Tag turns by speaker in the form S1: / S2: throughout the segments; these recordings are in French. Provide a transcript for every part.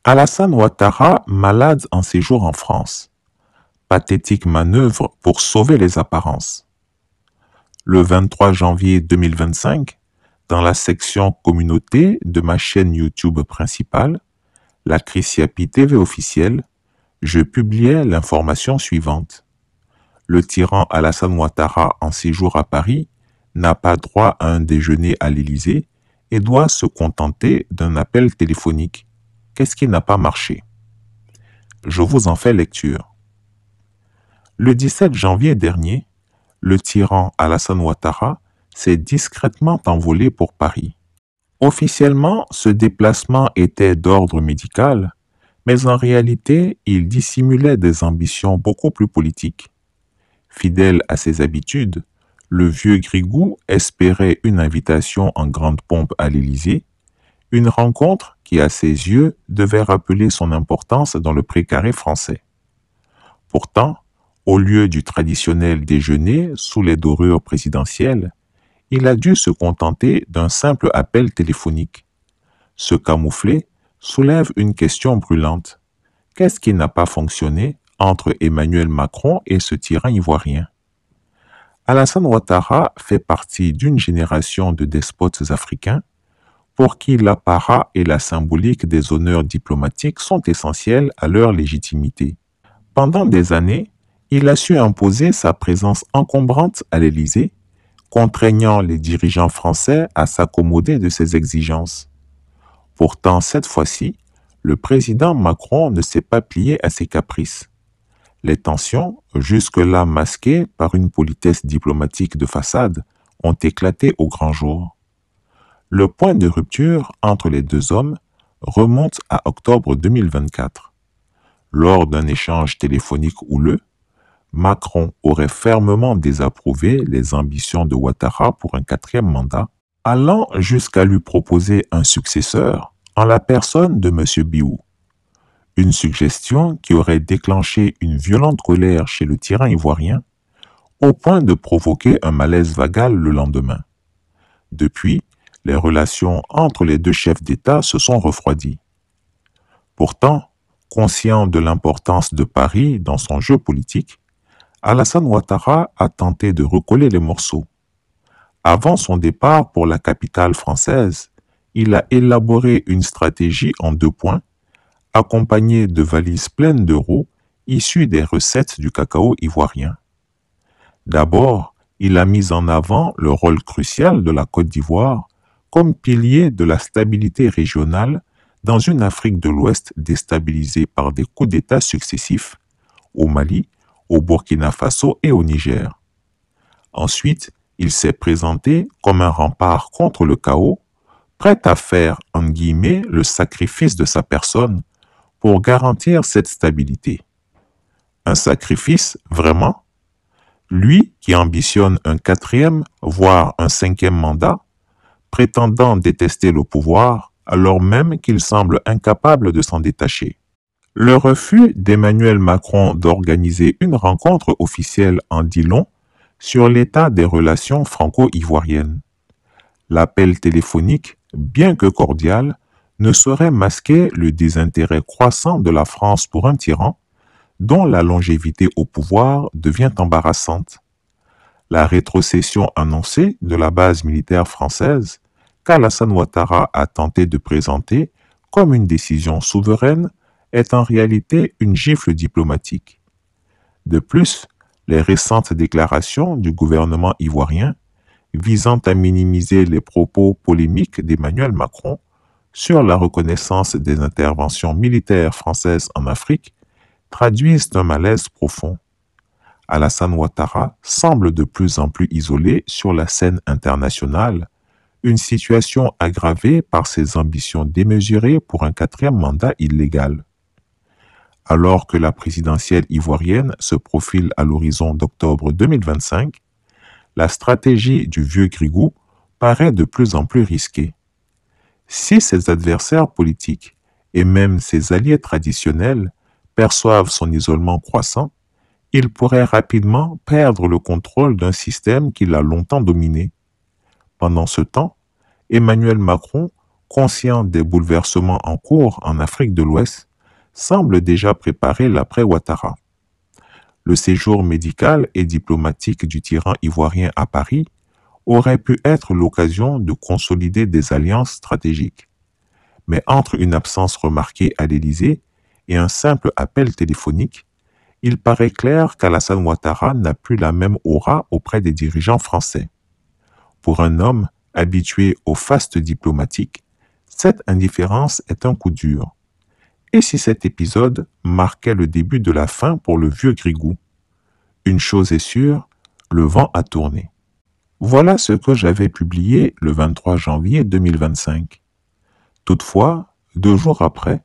S1: Alassane Ouattara malade en séjour en France. Pathétique manœuvre pour sauver les apparences. Le 23 janvier 2025, dans la section communauté de ma chaîne YouTube principale, la Christiapi TV officielle, je publiais l'information suivante. Le tyran Alassane Ouattara en séjour à Paris n'a pas droit à un déjeuner à l'Élysée et doit se contenter d'un appel téléphonique. Qu'est-ce qui n'a pas marché? Je vous en fais lecture. Le 17 janvier dernier, le tyran Alassane Ouattara s'est discrètement envolé pour Paris. Officiellement, ce déplacement était d'ordre médical, mais en réalité, il dissimulait des ambitions beaucoup plus politiques. Fidèle à ses habitudes, le vieux Grigou espérait une invitation en grande pompe à l'Élysée, une rencontre qui, à ses yeux, devait rappeler son importance dans le précaré français. Pourtant, au lieu du traditionnel déjeuner sous les dorures présidentielles, il a dû se contenter d'un simple appel téléphonique. Ce camouflet soulève une question brûlante. Qu'est-ce qui n'a pas fonctionné entre Emmanuel Macron et ce tyran ivoirien? Alassane Ouattara fait partie d'une génération de despotes africains pour qui l'apparat et la symbolique des honneurs diplomatiques sont essentiels à leur légitimité. Pendant des années, il a su imposer sa présence encombrante à l'Élysée, contraignant les dirigeants français à s'accommoder de ses exigences. Pourtant, cette fois-ci, le président Macron ne s'est pas plié à ses caprices. Les tensions, jusque-là masquées par une politesse diplomatique de façade, ont éclaté au grand jour. Le point de rupture entre les deux hommes remonte à octobre 2024. Lors d'un échange téléphonique houleux, Macron aurait fermement désapprouvé les ambitions de Ouattara pour un 4e mandat, allant jusqu'à lui proposer un successeur en la personne de M. Biou. Une suggestion qui aurait déclenché une violente colère chez le tyran ivoirien, au point de provoquer un malaise vagal le lendemain. Depuis, les relations entre les deux chefs d'État se sont refroidies. Pourtant, conscient de l'importance de Paris dans son jeu politique, Alassane Ouattara a tenté de recoller les morceaux. Avant son départ pour la capitale française, il a élaboré une stratégie en 2 points, accompagnée de valises pleines d'euros issues des recettes du cacao ivoirien. D'abord, il a mis en avant le rôle crucial de la Côte d'Ivoire comme pilier de la stabilité régionale dans une Afrique de l'Ouest déstabilisée par des coups d'État successifs au Mali, au Burkina Faso et au Niger. Ensuite, il s'est présenté comme un rempart contre le chaos, prêt à faire, en guillemets, le sacrifice de sa personne pour garantir cette stabilité. Un sacrifice, vraiment? Lui qui ambitionne un 4e, voire un 5e mandat, prétendant détester le pouvoir alors même qu'il semble incapable de s'en détacher. Le refus d'Emmanuel Macron d'organiser une rencontre officielle en dit long sur l'état des relations franco-ivoiriennes. L'appel téléphonique, bien que cordial, ne saurait masquer le désintérêt croissant de la France pour un tyran dont la longévité au pouvoir devient embarrassante. La rétrocession annoncée de la base militaire française qu'Alassane Ouattara a tenté de présenter comme une décision souveraine est en réalité une gifle diplomatique. De plus, les récentes déclarations du gouvernement ivoirien visant à minimiser les propos polémiques d'Emmanuel Macron sur la reconnaissance des interventions militaires françaises en Afrique traduisent un malaise profond. Alassane Ouattara semble de plus en plus isolé sur la scène internationale, une situation aggravée par ses ambitions démesurées pour un 4e mandat illégal. Alors que la présidentielle ivoirienne se profile à l'horizon d'octobre 2025, la stratégie du vieux Grigou paraît de plus en plus risquée. Si ses adversaires politiques et même ses alliés traditionnels perçoivent son isolement croissant, il pourrait rapidement perdre le contrôle d'un système qui l'a longtemps dominé. Pendant ce temps, Emmanuel Macron conscient des bouleversements en cours en Afrique de l'Ouest, semble déjà préparer l'après-Ouattara. Le séjour médical et diplomatique du tyran ivoirien à Paris aurait pu être l'occasion de consolider des alliances stratégiques. Mais entre une absence remarquée à l'Élysée et un simple appel téléphonique, il paraît clair qu'Alassane Ouattara n'a plus la même aura auprès des dirigeants français. Pour un homme habitué au faste diplomatique, cette indifférence est un coup dur. Et si cet épisode marquait le début de la fin pour le vieux Grigou? Une chose est sûre, le vent a tourné. Voilà ce que j'avais publié le 23 janvier 2025. Toutefois, 2 jours après,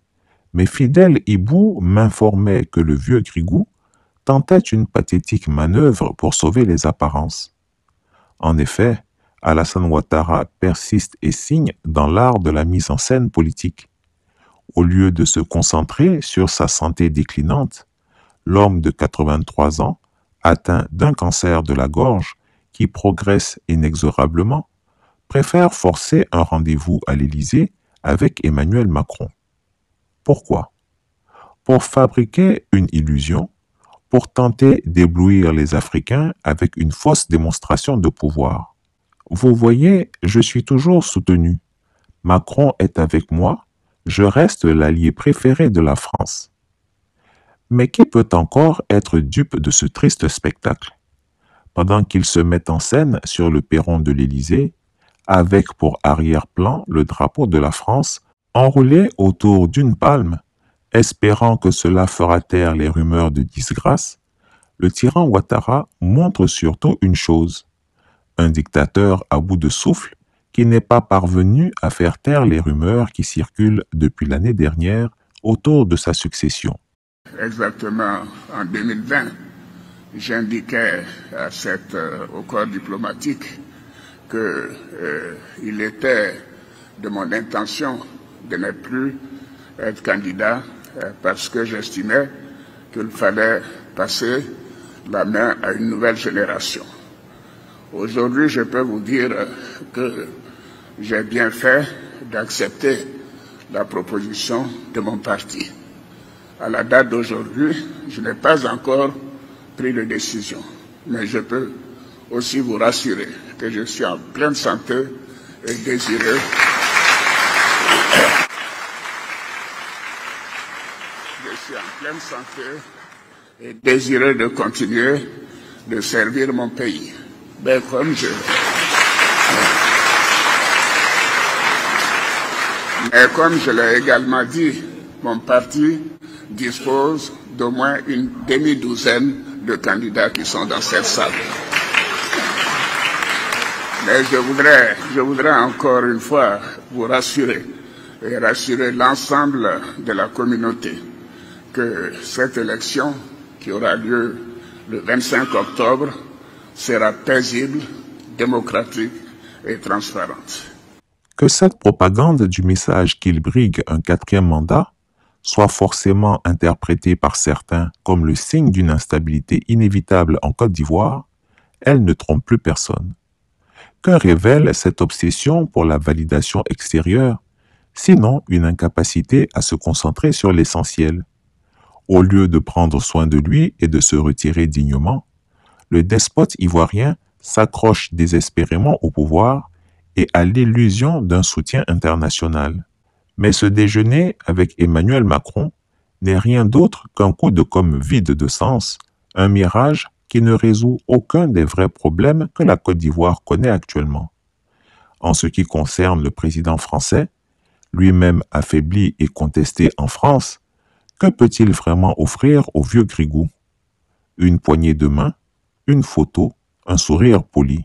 S1: mes fidèles hiboux m'informaient que le vieux Grigou tentait une pathétique manœuvre pour sauver les apparences. En effet, Alassane Ouattara persiste et signe dans l'art de la mise en scène politique. Au lieu de se concentrer sur sa santé déclinante, l'homme de 83 ans, atteint d'un cancer de la gorge qui progresse inexorablement, préfère forcer un rendez-vous à l'Élysée avec Emmanuel Macron. Pourquoi? Pour fabriquer une illusion, pour tenter d'éblouir les Africains avec une fausse démonstration de pouvoir. Vous voyez, je suis toujours soutenu. Macron est avec moi, je reste l'allié préféré de la France. Mais qui peut encore être dupe de ce triste spectacle? Pendant qu'il se met en scène sur le perron de l'Élysée, avec pour arrière-plan le drapeau de la France enroulé autour d'une palme, espérant que cela fera taire les rumeurs de disgrâce, le tyran Ouattara montre surtout une chose: un dictateur à bout de souffle qui n'est pas parvenu à faire taire les rumeurs qui circulent depuis l'année dernière autour de sa succession.
S2: Exactement en 2020, j'indiquais au corps diplomatique qu'il était de mon intention de ne plus être candidat parce que j'estimais qu'il fallait passer la main à une nouvelle génération. Aujourd'hui, je peux vous dire que j'ai bien fait d'accepter la proposition de mon parti. À la date d'aujourd'hui, je n'ai pas encore pris de décision, mais je peux aussi vous rassurer que je suis en pleine santé et désireux de continuer de servir mon pays. Mais comme je l'ai également dit, mon parti dispose d'au moins une demi-douzaine de candidats qui sont dans cette salle. Mais je voudrais encore une fois vous rassurer et rassurer l'ensemble de la communauté que cette élection qui aura lieu le 25 octobre sera paisible, démocratique et transparente.
S1: Que cette propagande du message qu'il brigue un 4e mandat soit forcément interprétée par certains comme le signe d'une instabilité inévitable en Côte d'Ivoire, elle ne trompe plus personne. Que révèle cette obsession pour la validation extérieure, sinon une incapacité à se concentrer sur l'essentiel? Au lieu de prendre soin de lui et de se retirer dignement, le despote ivoirien s'accroche désespérément au pouvoir et à l'illusion d'un soutien international. Mais ce déjeuner avec Emmanuel Macron n'est rien d'autre qu'un coup de com' vide de sens, un mirage qui ne résout aucun des vrais problèmes que la Côte d'Ivoire connaît actuellement. En ce qui concerne le président français, lui-même affaibli et contesté en France, que peut-il vraiment offrir au vieux Grigou? Une poignée de main, une photo, un sourire poli.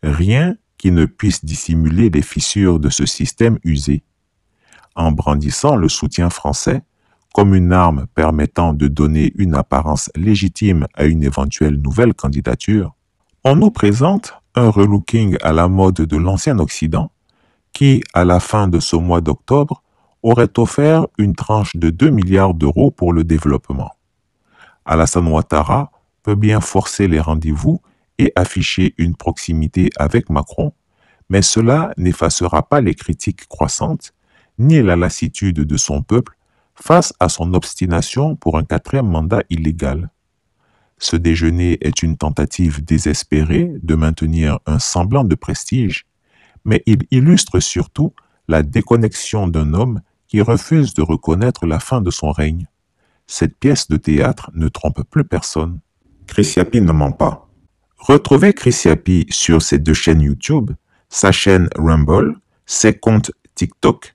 S1: Rien qui ne puisse dissimuler les fissures de ce système usé. En brandissant le soutien français comme une arme permettant de donner une apparence légitime à une éventuelle nouvelle candidature, on nous présente un relooking à la mode de l'ancien Occident qui, à la fin de ce mois d'octobre, aurait offert une tranche de 2 milliards d'euros pour le développement. Alassane Ouattara peut bien forcer les rendez-vous et afficher une proximité avec Macron, Mais cela n'effacera pas les critiques croissantes, ni la lassitude de son peuple face à son obstination pour un 4e mandat illégal. Ce déjeuner est une tentative désespérée de maintenir un semblant de prestige, mais il illustre surtout la déconnexion d'un homme qui refuse de reconnaître la fin de son règne. Cette pièce de théâtre ne trompe plus personne. Chris Yapi ne ment pas. Retrouvez Chris Yapi sur ses 2 chaînes YouTube, sa chaîne Rumble, ses comptes TikTok,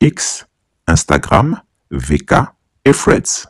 S1: X, Instagram, VK et Threads.